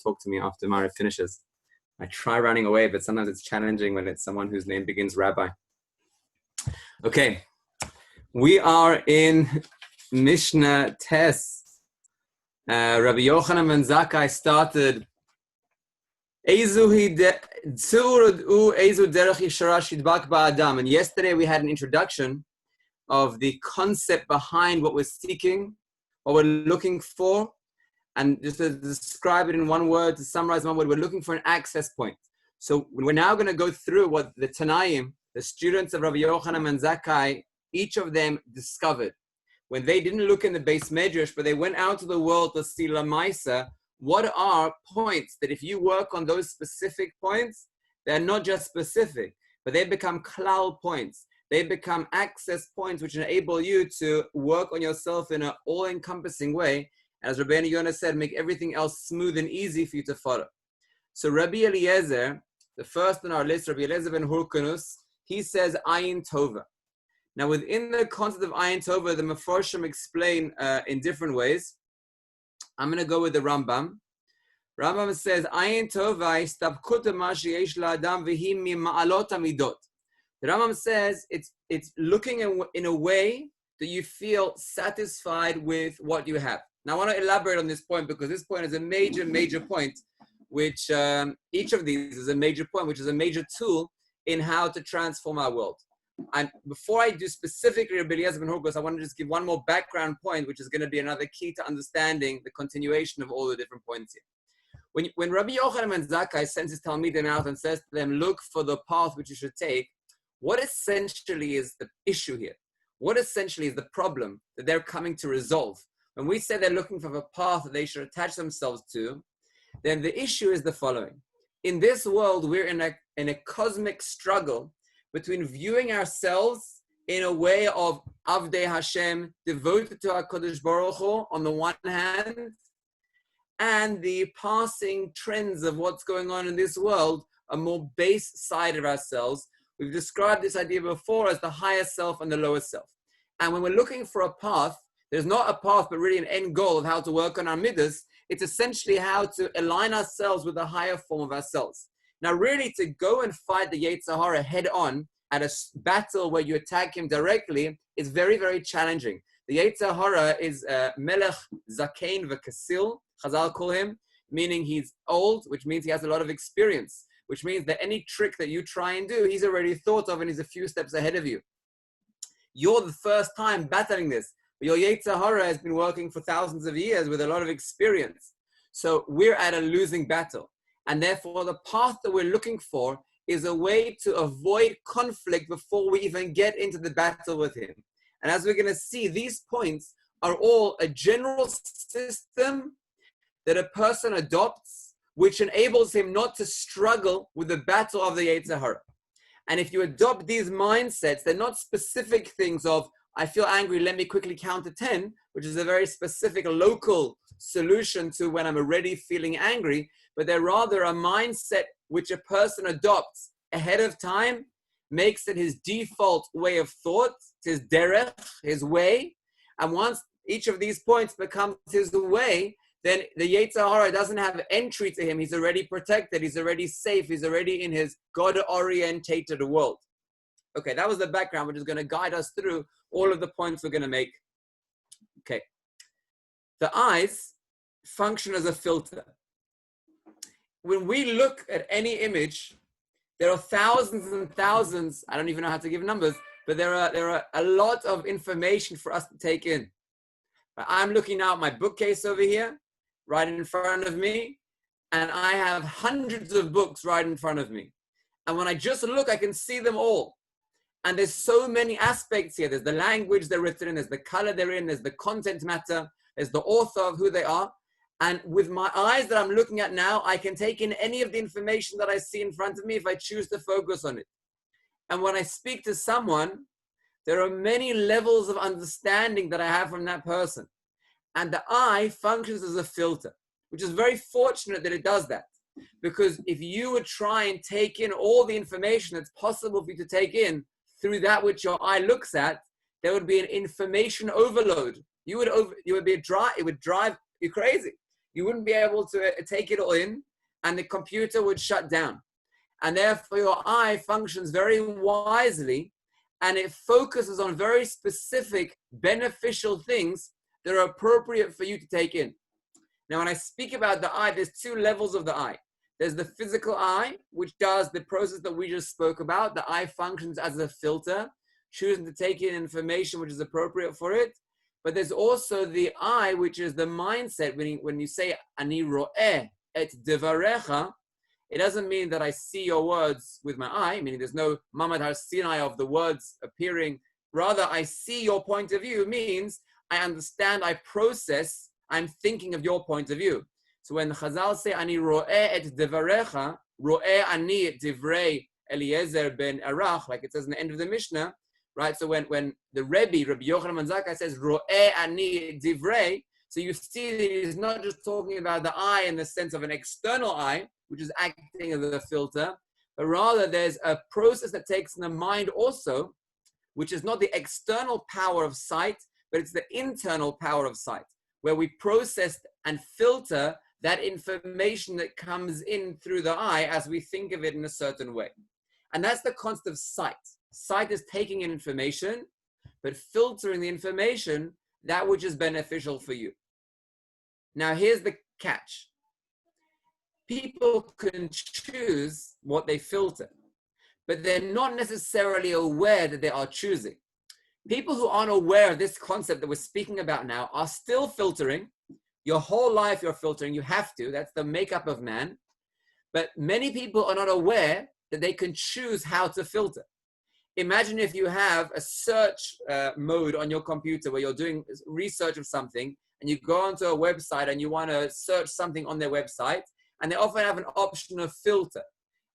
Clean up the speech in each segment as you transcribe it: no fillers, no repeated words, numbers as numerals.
talk to me after Mara finishes. I try running away, but sometimes it's challenging when it's someone whose name begins Rabbi. Okay, we are in Mishnah Tes. Rabbi Yochanan ben Zakkai started and yesterday we had an introduction of the concept behind what we're seeking, what we're looking for, and just to describe it in one word, to summarize one word, we're looking for an access point. So we're now going to go through what the Tanaim, the students of Rabbi Yochanan ben Zakkai, each of them discovered. When they didn't look in the base medrash, but they went out to the world to see Lamaisa, what are points that if you work on those specific points, they're not just specific, but they become klal points. They become access points which enable you to work on yourself in an all-encompassing way. As Rabbeinu Yonah said, make everything else smooth and easy for you to follow. So Rabbi Eliezer, the first on our list, Rabbi Eliezer ben Hurkanus, he says Ayin Tova. Now within the concept of Ayin Tova, the Mefarshim explain in different ways. I'm going to go with the Rambam. Rambam says, Ayin Tova istabkuta ma sheyesh la'adam v'hi mima'alot hamidot. The Rambam says it's looking in a way that you feel satisfied with what you have. Now I want to elaborate on this point because this point is a major point, which each of these is a major point, which is a major tool in how to transform our world. And before I do specifically Rabbi Eliezer ben Hurkanus, I want to just give one more background point, which is going to be another key to understanding the continuation of all the different points here. When Rabbi Yochanan ben Zakkai sends his Talmidim out and says to them, look for the path which you should take, what essentially is the issue here? What essentially is the problem that they're coming to resolve? When we say they're looking for a path that they should attach themselves to, then the issue is the following. In this world, we're in a cosmic struggle between viewing ourselves in a way of Avdei Hashem, devoted to HaKadosh Baruch Hu, on the one hand, and the passing trends of what's going on in this world, a more base side of ourselves. We've described this idea before as the higher self and the lower self. And when we're looking for a path, there's not a path, but really an end goal of how to work on our midas. It's essentially how to align ourselves with a higher form of ourselves. Now, really, to go and fight the Yetzer Hara head on at a battle where you attack him directly is very, very challenging. The Yetzer Hara is Melech Zakein V'Kasil, Chazal call him, meaning he's old, which means he has a lot of experience, which means that any trick that you try and do, he's already thought of and he's a few steps ahead of you. You're the first time battling this, but your Yetzer Hara has been working for thousands of years with a lot of experience. So we're at a losing battle. And therefore, the path that we're looking for is a way to avoid conflict before we even get into the battle with him. And as we're going to see, these points are all a general system that a person adopts, which enables him not to struggle with the battle of the Yetzer Hara. And if you adopt these mindsets, they're not specific things of, I feel angry, let me quickly count to 10, which is a very specific local solution to when I'm already feeling angry, but they're rather a mindset which a person adopts ahead of time, makes it his default way of thought, his derech, his way. And once each of these points becomes his way, then the Yetzer Hara doesn't have entry to him. He's already protected. He's already safe. He's already in his God-orientated world. Okay, that was the background, which is going to guide us through all of the points we're going to make. Okay. The eyes function as a filter. When we look at any image, there are thousands and thousands, I don't even know how to give numbers, but there are a lot of information for us to take in. I'm looking now at my bookcase over here, right in front of me, and I have hundreds of books right in front of me. And when I just look, I can see them all. And there's so many aspects here. There's the language they're written in, there's the color they're in, there's the content matter, there's the author of who they are. And with my eyes that I'm looking at now, I can take in any of the information that I see in front of me if I choose to focus on it. And when I speak to someone, there are many levels of understanding that I have from that person. And the eye functions as a filter, which is very fortunate that it does that. Because if you would try and take in all the information that's possible for you to take in through that which your eye looks at, there would be an information overload. It would drive you crazy. you wouldn't be able to take it all in, and the computer would shut down. And therefore, your eye functions very wisely, and it focuses on very specific beneficial things that are appropriate for you to take in. Now, when I speak about the eye, there's two levels of the eye. There's the physical eye, which does the process that we just spoke about. The eye functions as a filter, choosing to take in information which is appropriate for it. But there's also the eye, which is the mindset. When you say, Ani ro'eh et devarecha, it doesn't mean that I see your words with my eye, meaning there's no Mamad Har Sinai of the words appearing. Rather, I see your point of view means I understand, I process, I'm thinking of your point of view. So when Chazal say, Ani ro'eh et devarecha, ro'eh ani et divrei Eliezer ben Arach, like it says in the end of the Mishnah, right? So when the Rebbe, Rabbi Yochanan ben Zakkai says, ro'eh ani et divrei, so you see that he's not just talking about the eye in the sense of an external eye, which is acting as a filter, but rather there's a process that takes in the mind also, which is not the external power of sight, but it's the internal power of sight, where we process and filter that information that comes in through the eye as we think of it in a certain way. And that's the concept of sight. Sight is taking in information, but filtering the information, that which is beneficial for you. Now, here's the catch. People can choose what they filter, but they're not necessarily aware that they are choosing. People who aren't aware of this concept that we're speaking about now are still filtering. Your whole life you're filtering, you have to, that's the makeup of man. But many people are not aware that they can choose how to filter. Imagine if you have a search mode on your computer where you're doing research of something, and you go onto a website and you want to search something on their website, and they often have an option of filter.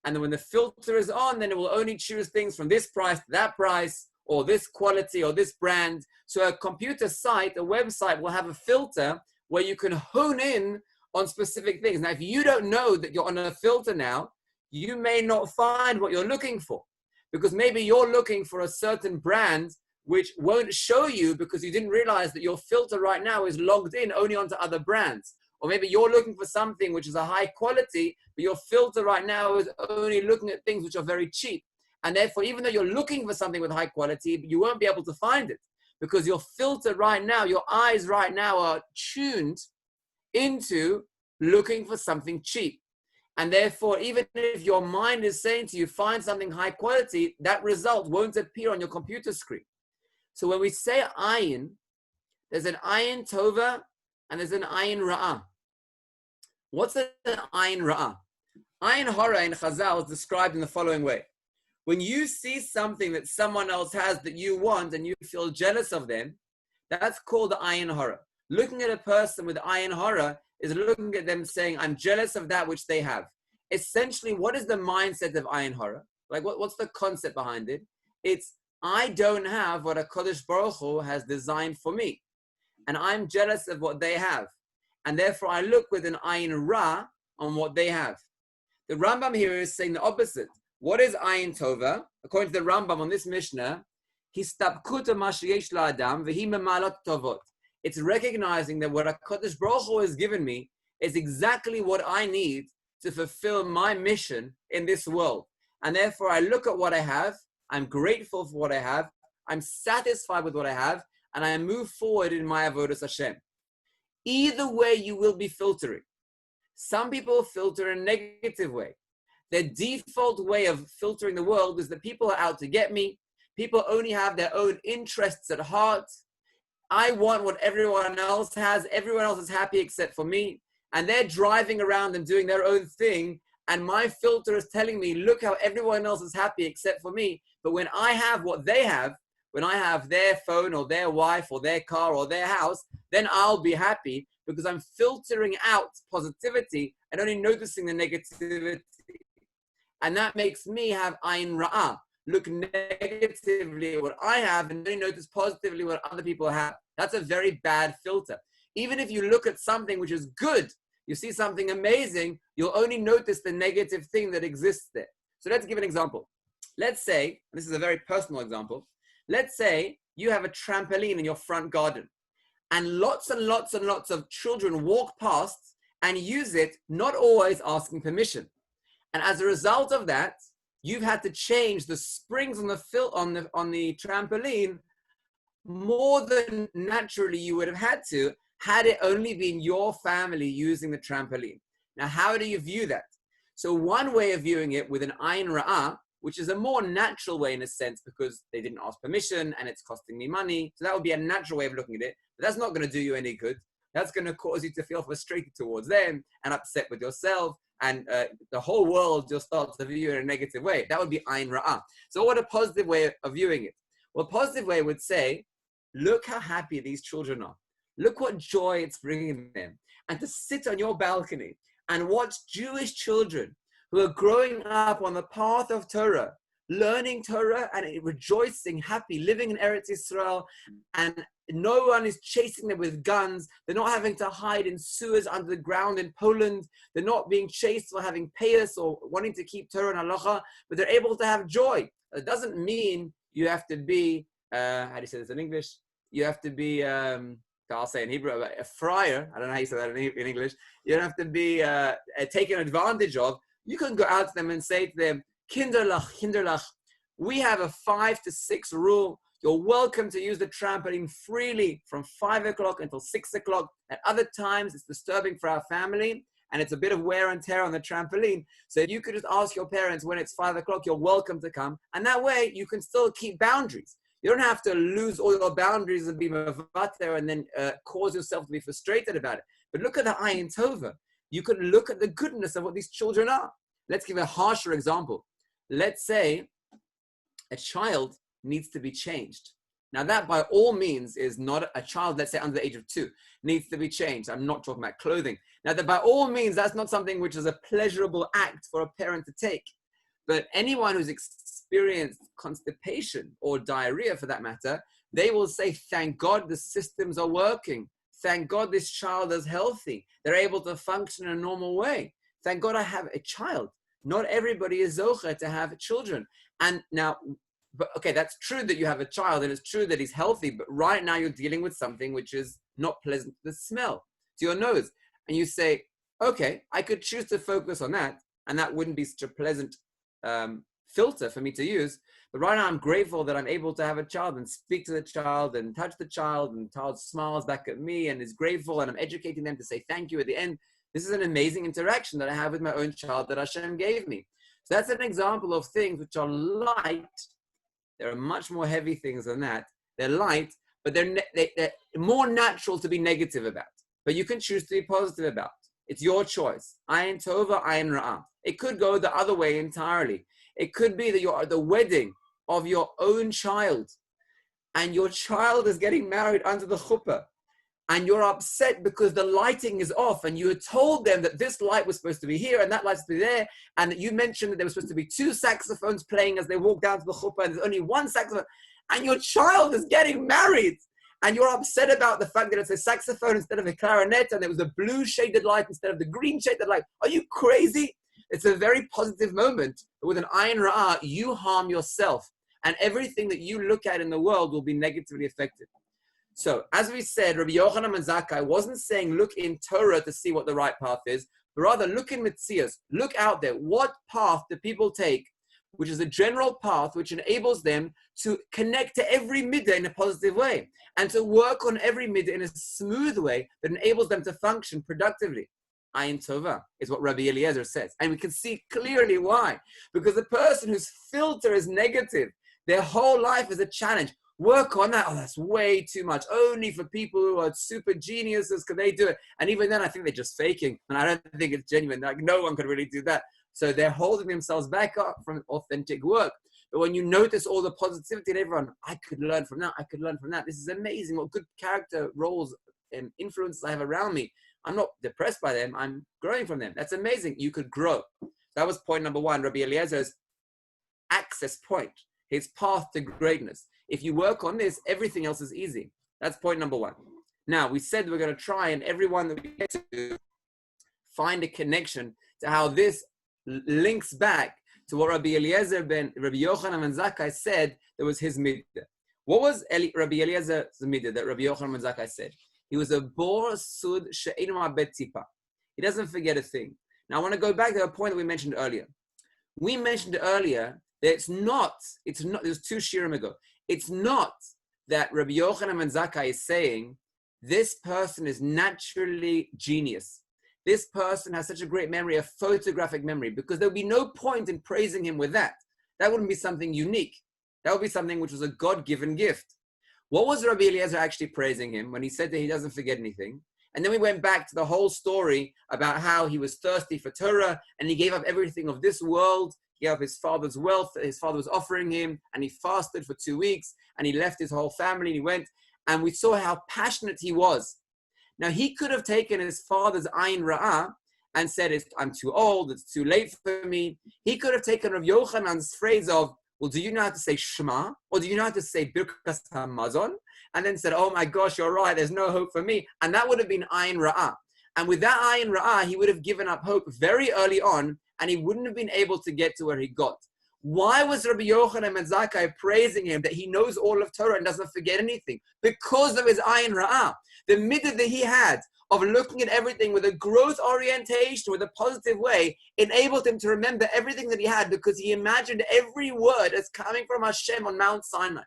And then when the filter is on, then it will only choose things from this price to that price, or this quality, or this brand. So a computer site, a website will have a filter where you can hone in on specific things. Now, if you don't know that you're on a filter now, you may not find what you're looking for, because maybe you're looking for a certain brand which won't show you because you didn't realize that your filter right now is logged in only onto other brands. Or maybe you're looking for something which is a high quality, but your filter right now is only looking at things which are very cheap. And therefore, even though you're looking for something with high quality, you won't be able to find it because your filter right now, your eyes right now are tuned into looking for something cheap. And therefore, even if your mind is saying to you, find something high quality, that result won't appear on your computer screen. So when we say ayin, there's an ayin tova and there's an ayin ra'ah. What's an ayin ra'ah? Ayin hara in Chazal is described in the following way. When you see something that someone else has that you want and you feel jealous of them, that's called the ayin hara. Looking at a person with ayin hara is looking at them saying, I'm jealous of that which they have. Essentially, what is the mindset of ayin hara? Like, what's the concept behind it? It's, I don't have what a Kodesh Baruch Hu has designed for me. And I'm jealous of what they have. And therefore, I look with an ayin ra on what they have. The Rambam here is saying the opposite. What is ayin tova? According to the Rambam on this Mishnah, histabkuta mashiyesh la'adam v'hi memalot tovot. It's recognizing that what a Kodesh Baruch Hu has given me is exactly what I need to fulfill my mission in this world. And therefore, I look at what I have, I'm grateful for what I have, I'm satisfied with what I have, and I move forward in my avodas Hashem. Either way, you will be filtering. Some people filter in a negative way. Their default way of filtering the world is that people are out to get me. People only have their own interests at heart. I want what everyone else has. Everyone else is happy except for me. And they're driving around and doing their own thing. And my filter is telling me, look how everyone else is happy except for me. But when I have what they have, when I have their phone or their wife or their car or their house, then I'll be happy because I'm filtering out positivity and only noticing the negativity. And that makes me have ayin ra'ah. Look negatively at what I have and only notice positively what other people have. That's a very bad filter. Even if you look at something which is good, you see something amazing, you'll only notice the negative thing that exists there. So let's give an example. Let's say, this is a very personal example, let's say you have a trampoline in your front garden and lots and lots and lots of children walk past and use it, not always asking permission. And as a result of that, you've had to change the springs on the trampoline more than naturally you would have had to, had it only been your family using the trampoline. Now, how do you view that? So one way of viewing it with an ayin ra'ah, which is a more natural way in a sense, because they didn't ask permission and it's costing me money. So that would be a natural way of looking at it, but that's not going to do you any good. That's going to cause you to feel frustrated towards them and upset with yourself, and the whole world just starts to view you in a negative way. That would be ayin ra'ah. So what a positive way of viewing it? Well, a positive way would say, look how happy these children are. Look what joy it's bringing them. And to sit on your balcony and watch Jewish children who are growing up on the path of Torah, learning Torah and rejoicing, happy, living in Eretz Yisrael, and no one is chasing them with guns. They're not having to hide in sewers under the ground in Poland. They're not being chased for having payas or wanting to keep Torah and halacha, but they're able to have joy. It doesn't mean you have to be, how do you say this in English? You have to be, I'll say in Hebrew, a friar. I don't know how you say that in English. You don't have to be taken advantage of. You can go out to them and say to them, Kinderlach, we have a 5 to 6 rule. You're welcome to use the trampoline freely from 5 o'clock until 6 o'clock. At other times, it's disturbing for our family, and it's a bit of wear and tear on the trampoline. So you could just ask your parents when it's 5 o'clock, you're welcome to come. And that way, you can still keep boundaries. You don't have to lose all your boundaries and be mavater and then cause yourself to be frustrated about it. But look at the ayin tova. You can look at the goodness of what these children are. Let's give a harsher example. Let's say a child needs to be changed. Now that by all means is not a child, let's say under the age of 2, needs to be changed. I'm not talking about clothing. Now that by all means, that's not something which is a pleasurable act for a parent to take. But anyone who's experienced constipation or diarrhea for that matter, they will say, thank God the systems are working. Thank God this child is healthy. They're able to function in a normal way. Thank God I have a child. Not everybody is zocher to have children. And now, but okay, that's true that you have a child and it's true that he's healthy, but right now you're dealing with something which is not pleasant to the smell, to your nose. And you say, okay, I could choose to focus on that, and that wouldn't be such a pleasant filter for me to use. But right now I'm grateful that I'm able to have a child and speak to the child and touch the child, and the child smiles back at me and is grateful, and I'm educating them to say thank you at the end. This is an amazing interaction that I have with my own child that Hashem gave me. So that's an example of things which are light. There are much more heavy things than that. They're light, but they're more natural to be negative about. But you can choose to be positive about. It's your choice. Ayin tova, ayin ra'ah. It could go the other way entirely. It could be that you're at the wedding of your own child, and your child is getting married under the chuppah, and you're upset because the lighting is off, and you had told them that this light was supposed to be here and that light's supposed to be there, and that you mentioned that there was supposed to be 2 saxophones playing as they walk down to the chuppah, and there's only 1 saxophone, and your child is getting married, and you're upset about the fact that it's a saxophone instead of a clarinet, and there was a blue shaded light instead of the green shaded light. Are you crazy? It's a very positive moment, but with an ayin ra'ah, you harm yourself, and everything that you look at in the world will be negatively affected. So, as we said, Rabbi Yochanan ben Zakkai wasn't saying look in Torah to see what the right path is, but rather look in Metzias, look out there. What path do people take, which is a general path which enables them to connect to every midah in a positive way, and to work on every midah in a smooth way that enables them to function productively. Ayin tova is what Rabbi Eliezer says. And we can see clearly why. Because the person whose filter is negative, their whole life is a challenge. Work on that. Oh, that's way too much. Only for people who are super geniuses can they do it. And even then, I think they're just faking. And I don't think it's genuine. Like, no one could really do that. So they're holding themselves back up from authentic work. But when you notice all the positivity in everyone, I could learn from that. I could learn from that. This is amazing. What good character roles and influences I have around me. I'm not depressed by them. I'm growing from them. That's amazing. You could grow. That was point number 1. Rabbi Eliezer's access point, his path to greatness. If you work on this, everything else is easy. That's point number 1. Now, we said we're going to try, and everyone that we get to find a connection to how this links back to what Rabbi Eliezer Rabbi Yochanan ben Zakkai said that was his midah. What was Rabbi Eliezer's midah that Rabbi Yochanan ben Zakkai said? He was a bor sud she'einu ma'abed tzipa. He doesn't forget a thing. Now, I want to go back to a point that we mentioned earlier. We mentioned earlier that it's not, there's 2 shirim ago. It's not that Rabbi Yochanan ben Zakkai is saying, this person is naturally genius. This person has such a great memory, a photographic memory, because there would be no point in praising him with that. That wouldn't be something unique. That would be something which was a God-given gift. What was Rabbi Eliezer actually praising him when he said that he doesn't forget anything? And then we went back to the whole story about how he was thirsty for Torah and he gave up everything of this world. He gave up his father's wealth that his father was offering him, and he fasted for 2 weeks, and he left his whole family and he went, and we saw how passionate he was. Now, he could have taken his father's ayin ra'ah and said, I'm too old, it's too late for me. He could have taken Rav Yochanan's phrase of, well, do you know how to say Shema? Or do you know how to say Birkas HaMazon? And then said, oh my gosh, you're right, there's no hope for me. And that would have been ayin ra'ah. And with that ayin ra'ah, he would have given up hope very early on, and he wouldn't have been able to get to where he got. Why was Rabbi Yochanan ben Zakkai praising him that he knows all of Torah and doesn't forget anything? Because of his ayin ra'ah. The midah that he had of looking at everything with a growth orientation, with a positive way, enabled him to remember everything that he had because he imagined every word as coming from Hashem on Mount Sinai.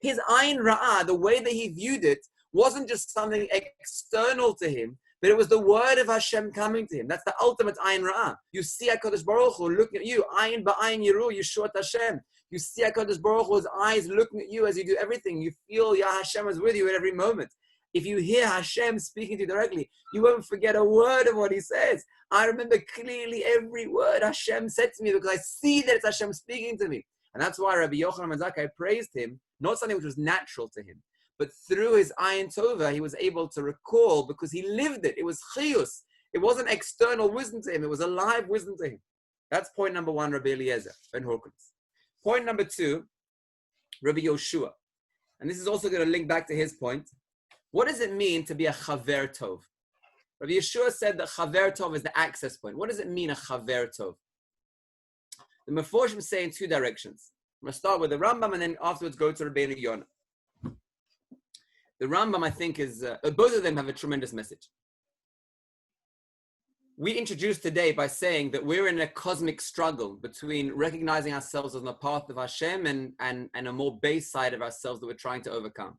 His ayin ra'ah, the way that he viewed it, wasn't just something external to him, but it was the word of Hashem coming to him. That's the ultimate ayin ra'ah. You see HaKadosh Baruch Hu looking at you, ayin ba'ayin yiru, Yeshuat Hashem. You see HaKadosh Baruch Hu's eyes looking at you as you do everything. You feel Yah Hashem is with you at every moment. If you hear Hashem speaking to you directly, you won't forget a word of what he says. I remember clearly every word Hashem said to me because I see that it's Hashem speaking to me. And that's why Rabbi Yochanan ben Zakkai praised him, not something which was natural to him, but through his ayin tova, he was able to recall because he lived it. It was chiyus. It wasn't external wisdom to him. It was a live wisdom to him. That's point number 1, Rabbi Eliezer ben Horkins. Point number 2, Rabbi Yoshua. And this is also going to link back to his point. What does it mean to be a chaver tov? Rabbi Yeshua said that chaver tov is the access point. What does it mean, a chaver tov? The Meforshim say in 2 directions. I'm going to start with the Rambam and then afterwards go to Rabbeinu Yonah. The Rambam, I think, is, both of them have a tremendous message. We introduced today by saying that we're in a cosmic struggle between recognizing ourselves on the path of Hashem and a more base side of ourselves that we're trying to overcome.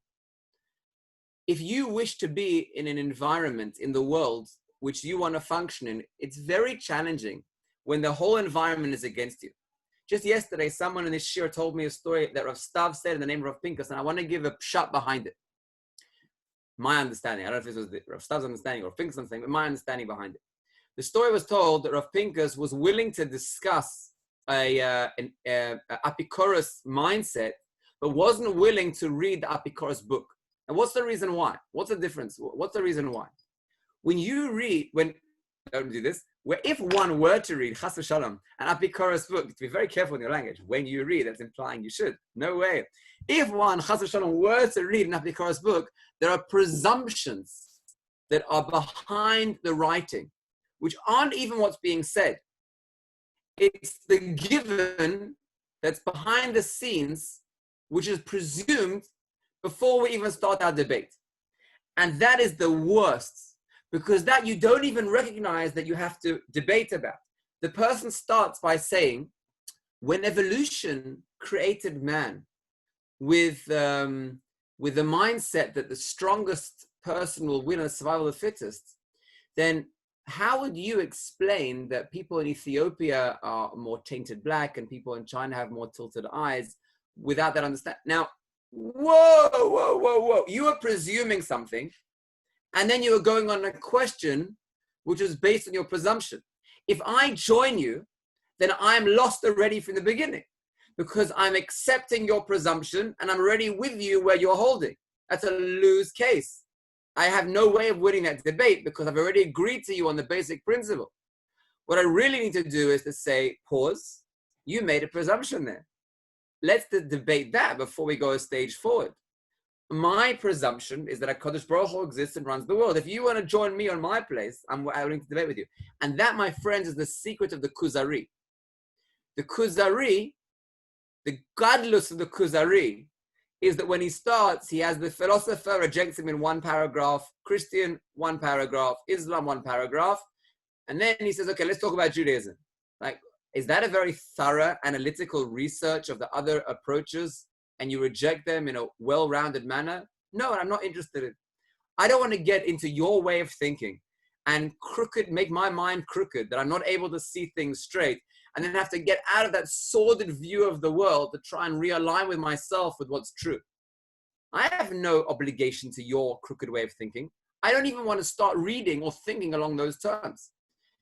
If you wish to be in an environment in the world which you want to function in, it's very challenging when the whole environment is against you. Just yesterday, someone in this shir told me a story that Rav Stav said in the name of Rav Pinkas, and I want to give a pshat behind it. My understanding, I don't know if this was Rav Stav's understanding or Rav Pinkas' understanding, but my understanding behind it. The story was told that Rav Pinkas was willing to discuss an Apikoros mindset, but wasn't willing to read the Apikoros book. And what's the reason why? What's the difference? What's the reason why? When you read, don't do this, where if one were to read Chas v'Shalom, an Apikoros book, to be very careful in your language. When you read, that's implying you should. No way. If one, Chas v'Shalom, were to read an Apikoros book, there are presumptions that are behind the writing, which aren't even what's being said. It's the given that's behind the scenes, which is presumed before we even start our debate. And that is the worst, because that you don't even recognize that you have to debate about. The person starts by saying, when evolution created man with the mindset that the strongest person will win on survival of the fittest, then how would you explain that people in Ethiopia are more tainted black and people in China have more tilted eyes without that understanding? Now, whoa. You are presuming something, and then you are going on a question which is based on your presumption. If I join you, then I'm lost already from the beginning because I'm accepting your presumption and I'm already with you where you're holding. That's a lose case. I have no way of winning that debate because I've already agreed to you on the basic principle. What I really need to do is to say, pause, you made a presumption there. Let's debate that before we go a stage forward. My presumption is that HaKadosh Baruch Hu exists and runs the world. If you want to join me on my place, I'm willing to debate with you. And that, my friends, is the secret of the Kuzari. The Kuzari, the gadlus of the Kuzari, is that when he starts, he has the philosopher rejects him in 1 paragraph, Christian 1 paragraph, Islam 1 paragraph, And then he says, okay, let's talk about Judaism. Like, is that a very thorough analytical research of the other approaches and you reject them in a well-rounded manner? No, I'm not interested in. I don't want to get into your way of thinking and make my mind crooked, that I'm not able to see things straight, and then have to get out of that sordid view of the world to try and realign with myself with what's true. I have no obligation to your crooked way of thinking. I don't even want to start reading or thinking along those terms.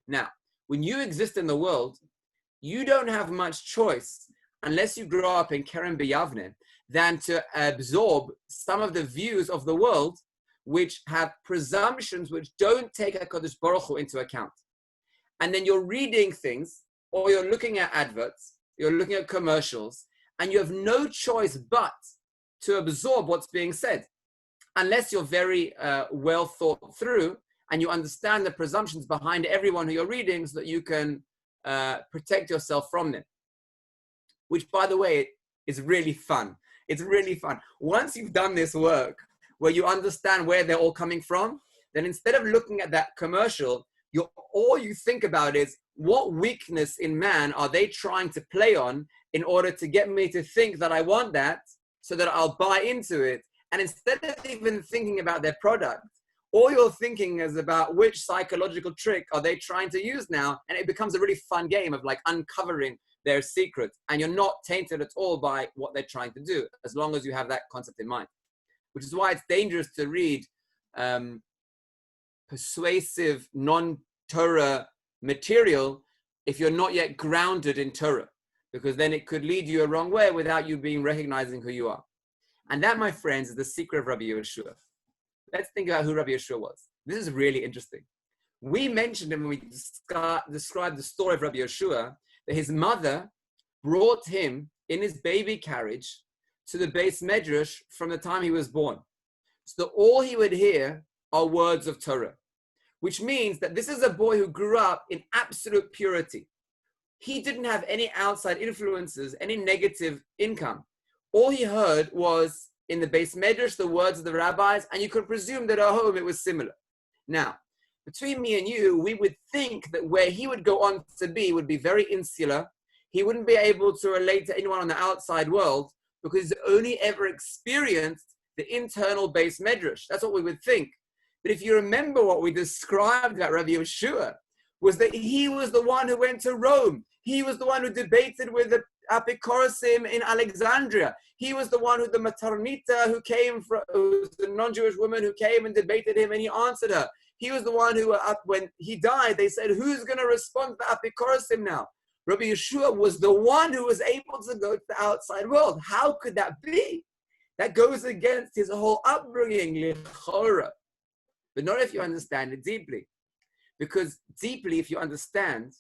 Now, when you exist in the world, you don't have much choice, unless you grow up in Kerem B'Yavne, than to absorb some of the views of the world which have presumptions which don't take HaKadosh Baruch Hu into account. And then you're reading things, or you're looking at adverts, you're looking at commercials, and you have no choice but to absorb what's being said, unless you're very well thought through and you understand the presumptions behind everyone who you're reading so that you can protect yourself from them. Which, by the way, is really fun. It's really fun. Once you've done this work, where you understand where they're all coming from, then instead of looking at that commercial, all you think about is, what weakness in man are they trying to play on in order to get me to think that I want that, so that I'll buy into it? And instead of even thinking about their product, all you're thinking is about which psychological trick are they trying to use now, and it becomes a really fun game of like uncovering their secret, and you're not tainted at all by what they're trying to do, as long as you have that concept in mind. Which is why it's dangerous to read persuasive non-Torah material if you're not yet grounded in Torah, because then it could lead you a wrong way without you recognizing who you are. And that, my friends, is the secret of Rabbi Yehoshua. Let's think about who Rabbi Yehoshua was. This is really interesting. We mentioned him when we described the story of Rabbi Yehoshua, that his mother brought him in his baby carriage to the Beis Medrash from the time he was born. So that all he would hear are words of Torah, which means that this is a boy who grew up in absolute purity. He didn't have any outside influences, any negative income. All he heard was in the Beis Medrash the words of the rabbis, and you could presume that at home it was similar. Now, between me and you, we would think that where he would go on to be would be very insular. He wouldn't be able to relate to anyone on the outside world, because he's only ever experienced the internal Beis Medrash. That's what we would think. But if you remember what we described about Rabbi Yehoshua, was that he was the one who went to Rome. He was the one who debated with the Apikorasim in Alexandria. He was the one who the Maternita who came from, who was the non-Jewish woman who came and debated him, and he answered her. He was the one who, when he died, they said, who's going to respond to the Apikorasim now? Rabbi Yehoshua was the one who was able to go to the outside world. How could that be? That goes against his whole upbringing, lichora. But not if you understand it deeply. Because deeply, if you understand,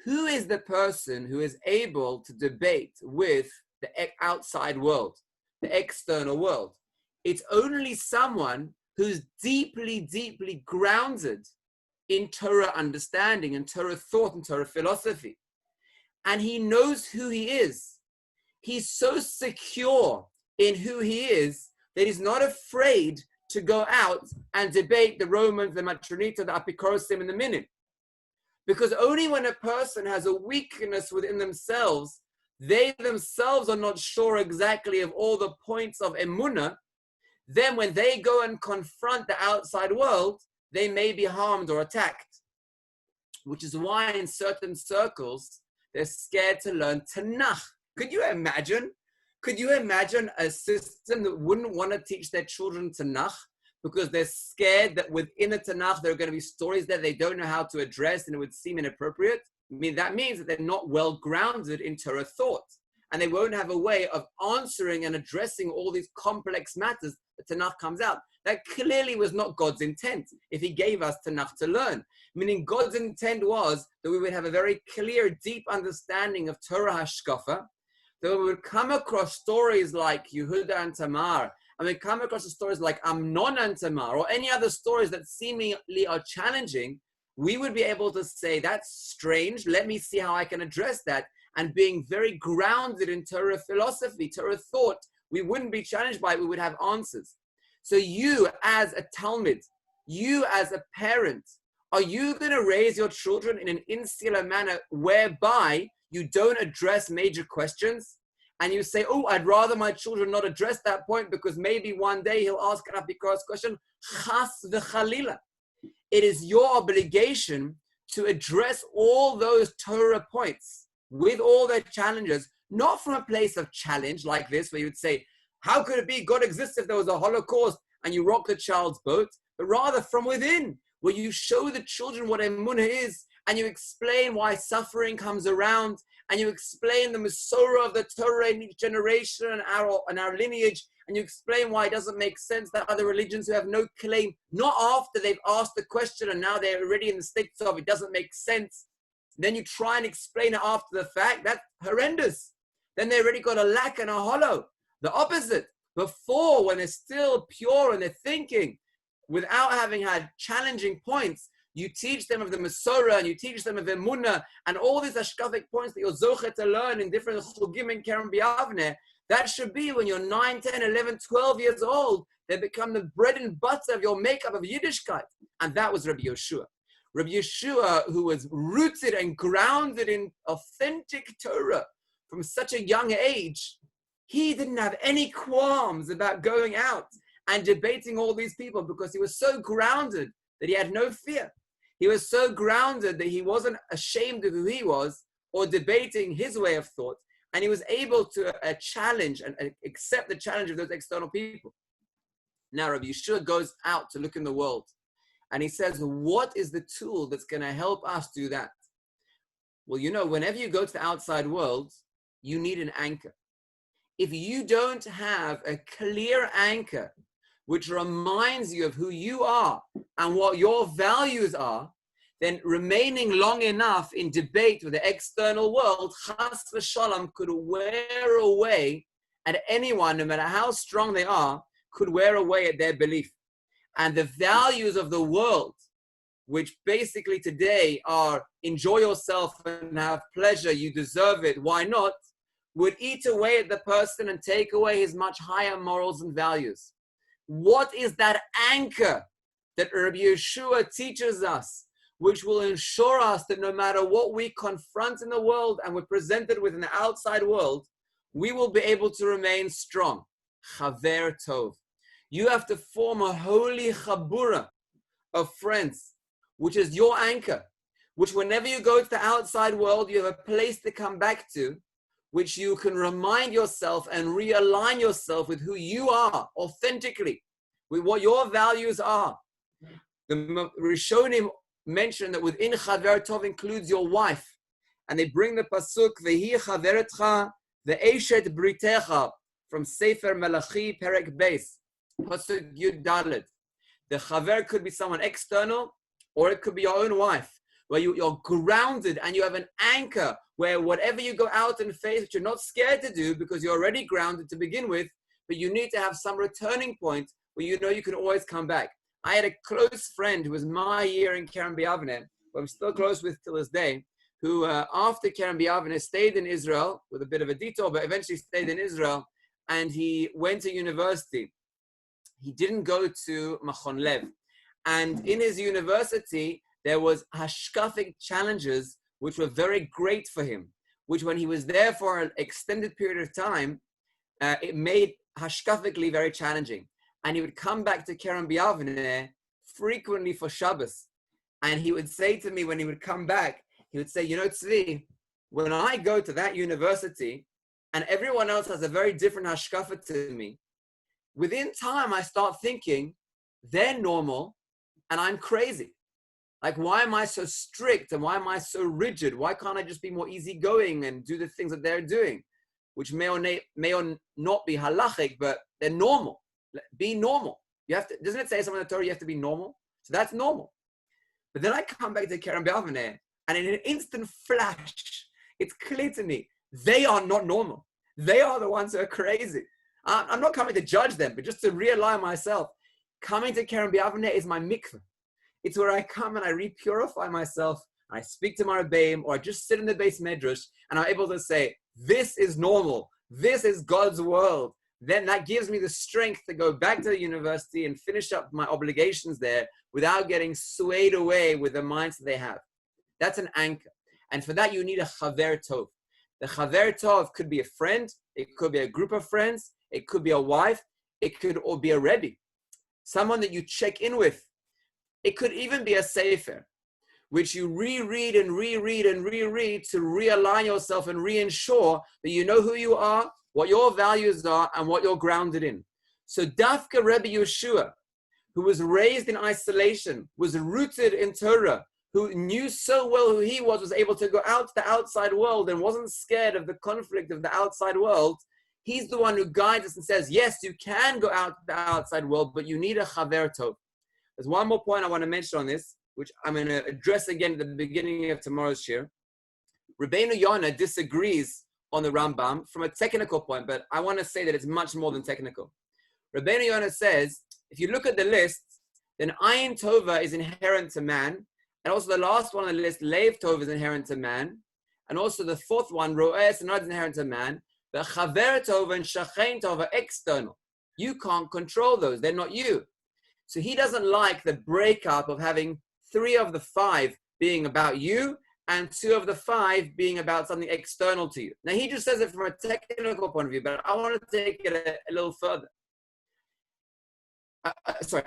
who is the person who is able to debate with the outside world, the external world? It's only someone who's deeply, deeply grounded in Torah understanding and Torah thought and Torah philosophy. And he knows who he is. He's so secure in who he is that he's not afraid to go out and debate the Romans, the Matronita, the Apikorasim in the minute. Because only when a person has a weakness within themselves, they themselves are not sure exactly of all the points of emunah, then when they go and confront the outside world, they may be harmed or attacked. Which is why in certain circles, they're scared to learn Tanakh. Could you imagine? Could you imagine a system that wouldn't want to teach their children Tanakh because they're scared that within the Tanakh there are going to be stories that they don't know how to address and it would seem inappropriate? I mean, that means that they're not well grounded in Torah thought, and they won't have a way of answering and addressing all these complex matters that Tanakh comes out. That clearly was not God's intent if he gave us Tanakh to learn. Meaning God's intent was that we would have a very clear, deep understanding of Torah Hashkafa, that we would come across stories like Yehuda and Tamar, and we come across the stories like Amnon and Tamar, or any other stories that seemingly are challenging, we would be able to say, that's strange, let me see how I can address that. And being very grounded in Torah philosophy, Torah thought, we wouldn't be challenged by it, we would have answers. So you as a Talmud, you as a parent, Are you going to raise your children in an insular manner whereby you don't address major questions? And you say, oh, I'd rather my children not address that point because maybe one day he'll ask an Apikoros question. Chas v'chalila. It is your obligation to address all those Torah points with all their challenges, not from a place of challenge like this, where you would say, how could it be God exists if there was a Holocaust and you rock the child's boat, but rather from within, where you show the children what emunah is, and you explain why suffering comes around, and you explain the Masorah of the Torah in each generation and our lineage, and you explain why it doesn't make sense that other religions who have no claim, not after they've asked the question and now they're already in the state of it doesn't make sense. Then you try and explain it after the fact. That's horrendous. Then they already got a lack and a hollow. The opposite. Before, when they're still pure and they're thinking, without having had challenging points, you teach them of the Masorah and you teach them of Emunah and all these ashkafic points that you're zochet to learn in different chugim and Kerem B'Avneh. That should be when you're 9, 10, 11, 12 years old, they become the bread and butter of your makeup of Yiddishkeit. And that was Rabbi Yeshua. Rabbi Yeshua, who was rooted and grounded in authentic Torah from such a young age, he didn't have any qualms about going out and debating all these people because he was so grounded that he had no fear. He was so grounded that he wasn't ashamed of who he was or debating his way of thought. And he was able to challenge and accept the challenge of those external people. Now, Rabbi Yeshua goes out to look in the world. And he says, what is the tool that's going to help us do that? Well, you know, whenever you go to the outside world, you need an anchor. If you don't have a clear anchor, which reminds you of who you are and what your values are, then remaining long enough in debate with the external world, chas v'shalom, could wear away at anyone, no matter how strong they are, could wear away at their belief. And the values of the world, which basically today are enjoy yourself and have pleasure, you deserve it, why not, would eat away at the person and take away his much higher morals and values. What is that anchor that Rabbi Yeshua teaches us, which will ensure us that no matter what we confront in the world and we're presented with in the outside world, we will be able to remain strong? Chaver Tov. You have to form a holy chabura of friends, which is your anchor, which whenever you go to the outside world, you have a place to come back to, which you can remind yourself and realign yourself with who you are authentically, with what your values are. The Rishonim mention that within Chaver Tov includes your wife. And they bring the pasuk, Vehi chaveretcha ve'eshet britecha, from Sefer Malachi, Perek Beis, pasuk Yud Dalet. The chaver could be someone external, or it could be your own wife, where you're grounded and you have an anchor where whatever you go out and face, which you're not scared to do because you're already grounded to begin with, but you need to have some returning point where you know you can always come back. I had a close friend who was my year in Kerem B'Avneh, who I'm still close with till this day, who after Kerem B'Avneh stayed in Israel with a bit of a detour, but eventually stayed in Israel, and he went to university. He didn't go to Machon Lev. And in his university, there was hashkafic challenges which were very great for him, which when he was there for an extended period of time, it made hashkafically very challenging. And he would come back to Kerem B'Avneh frequently for Shabbos. And he would say to me when he would come back, he would say, you know, Tzvi, when I go to that university and everyone else has a very different hashkafa to me, within time I start thinking, they're normal and I'm crazy. Like, why am I so strict and why am I so rigid? Why can't I just be more easygoing and do the things that they're doing, which may or not be halachic, but they're normal. Be normal. You have to. Doesn't it say somewhere in the Torah you have to be normal? So that's normal. But then I come back to Kerem B'Avneh, and in an instant flash, it's clear to me they are not normal. They are the ones who are crazy. I'm not coming to judge them, but just to realign myself. Coming to Kerem B'Avneh is my mikveh. It's where I come and I repurify myself. I speak to my Rebbeim, or I just sit in the base medrash, and I'm able to say, this is normal. This is God's world. then that gives me the strength to go back to the university and finish up my obligations there without getting swayed away with the mindset they have. That's an anchor. And for that, you need a chaver tov. The chaver tov could be a friend. It could be a group of friends. It could be a wife. It could all be a rebbe. Someone that you check in with. It could even be a sefer, which you reread and reread and reread to realign yourself and reinsure that you know who you are, what your values are, and what you're grounded in. So Dafka Rebbe Yeshua, who was raised in isolation, was rooted in Torah, who knew so well who he was able to go out to the outside world and wasn't scared of the conflict of the outside world. He's the one who guides us and says, yes, you can go out to the outside world, but you need a chaver tov. There's one more point I want to mention on this, which I'm going to address again at the beginning of tomorrow's shir. Rabbeinu Yonah disagrees on the Rambam from a technical point, but I want to say that it's much more than technical. Rabbeinu Yonah says, if you look at the list, then Ayin Tova is inherent to man, and also the last one on the list, Leiv Tov, is inherent to man, and also the fourth one, Ro'es, is inherent to man, but Chaver Tov and Shachein Tov are external. You can't control those, they're not you. So he doesn't like the breakup of having 3 of the 5 being about you and 2 of the 5 being about something external to you. Now, he just says it from a technical point of view, but I want to take it a little further.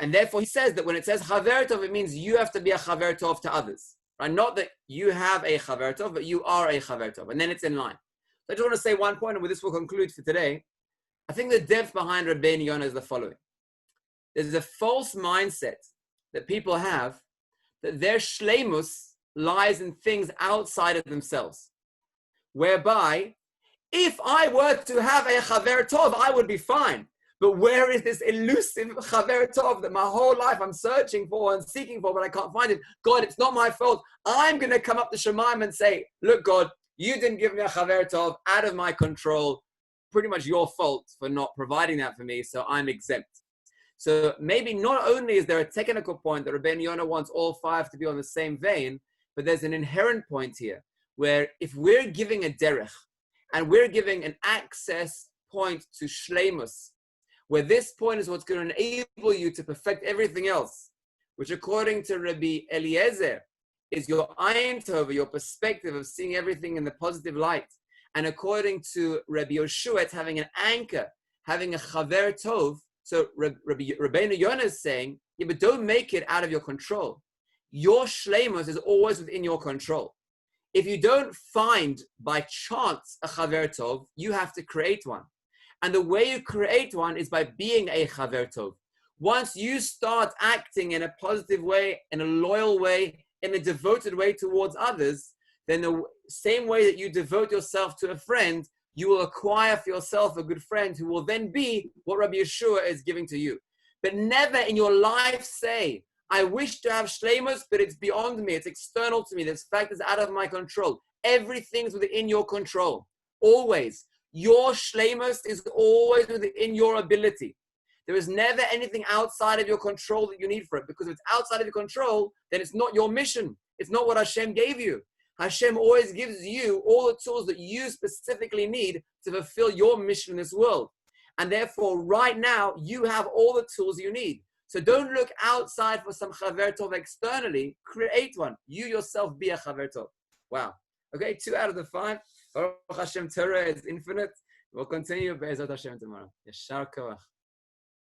And therefore he says that when it says Chaver Tov, it means you have to be a Chaver Tov to others. Right? Not that you have a Chaver Tov, but you are a Chaver Tov. And then it's in line. So I just want to say one point, and with this we'll conclude for today. I think the depth behind Rabbeinu Yonah is the following. There's a false mindset that people have that their shleimus lies in things outside of themselves. Whereby, if I were to have a chaver tov, I would be fine. But where is this elusive chaver tov that my whole life I'm searching for and seeking for, but I can't find it? God, it's not my fault. I'm going to come up to Shemaim and say, look, God, you didn't give me a chaver tov, out of my control. Pretty much your fault for not providing that for me, so I'm exempt. So maybe not only is there a technical point that Rabbeinu Yonah wants all 5 to be on the same vein, but there's an inherent point here where if we're giving a derech and we're giving an access point to shleimus, where this point is what's going to enable you to perfect everything else, which according to Rabbi Eliezer is your ayin tova, your perspective of seeing everything in the positive light. And according to Rabbi Yoshua, it's having an anchor, having a chaver tov. So Rabbeinu Yonah is saying, yeah, but don't make it out of your control. Your shleimus is always within your control. If you don't find by chance a chaver tov, you have to create one. And the way you create one is by being a chaver tov. Once you start acting in a positive way, in a loyal way, in a devoted way towards others, then the same way that you devote yourself to a friend, you will acquire for yourself a good friend who will then be what Rabbi Yeshua is giving to you. But never in your life say, I wish to have shleimus, but it's beyond me. It's external to me. This fact is out of my control. Everything's within your control. Always. Your shleimus is always within your ability. There is never anything outside of your control that you need for it. Because if it's outside of your control, then it's not your mission. It's not what Hashem gave you. Hashem always gives you all the tools that you specifically need to fulfill your mission in this world. And therefore, right now, you have all the tools you need. So don't look outside for some chaver tov externally. Create one. You yourself be a chaver tov. Wow. Okay, 2 out of the 5. Baruch Hashem, Torah is infinite. We'll continue Be'ezrat Hashem tomorrow. Yeshar koach.